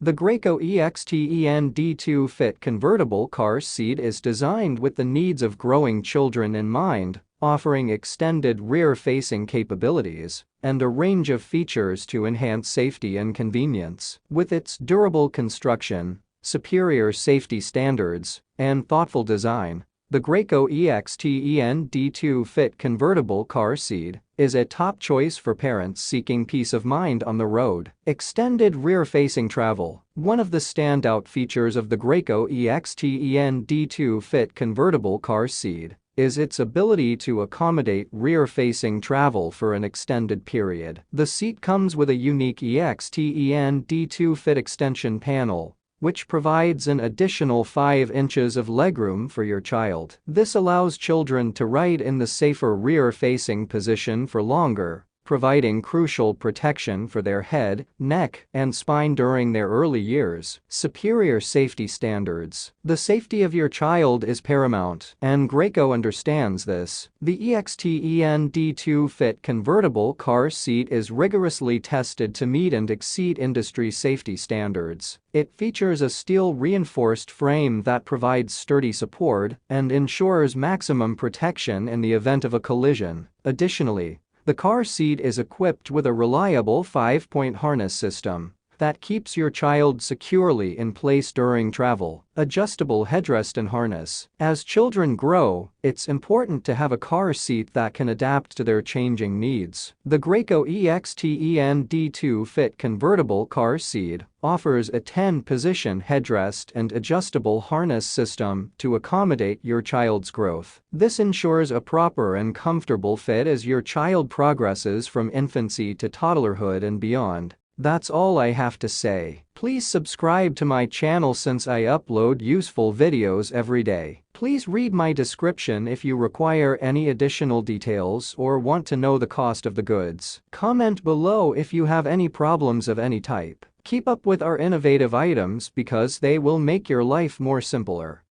The Graco Extend2Fit Convertible car seat is designed with the needs of growing children in mind, offering extended rear-facing capabilities and a range of features to enhance safety and convenience. With its durable construction, superior safety standards, and thoughtful design, the Graco Extend2Fit Convertible car seat is a top choice for parents seeking peace of mind on the road. Extended rear-facing travel. One of the standout features of the Graco Extend2Fit Convertible car seat is its ability to accommodate rear-facing travel for an extended period. The seat comes with a unique Extend2Fit extension panel, which provides an additional 5 inches of legroom for your child. This allows children to ride in the safer rear-facing position for longer, providing crucial protection for their head, neck, and spine during their early years. Superior safety standards. The safety of your child is paramount, and Graco understands this. The Extend2Fit Convertible car seat is rigorously tested to meet and exceed industry safety standards. It features a steel-reinforced frame that provides sturdy support and ensures maximum protection in the event of a collision. Additionally, the car seat is equipped with a reliable 5-point harness system that keeps your child securely in place during travel. Adjustable headrest and harness. As children grow, it's important to have a car seat that can adapt to their changing needs. The Graco Extend2Fit Convertible car seat offers a 10-position headrest and adjustable harness system to accommodate your child's growth. This ensures a proper and comfortable fit as your child progresses from infancy to toddlerhood and beyond. That's all I have to say. Please subscribe to my channel since I upload useful videos every day. Please read my description if you require any additional details or want to know the cost of the goods. Comment below if you have any problems of any type. Keep up with our innovative items because they will make your life more simpler.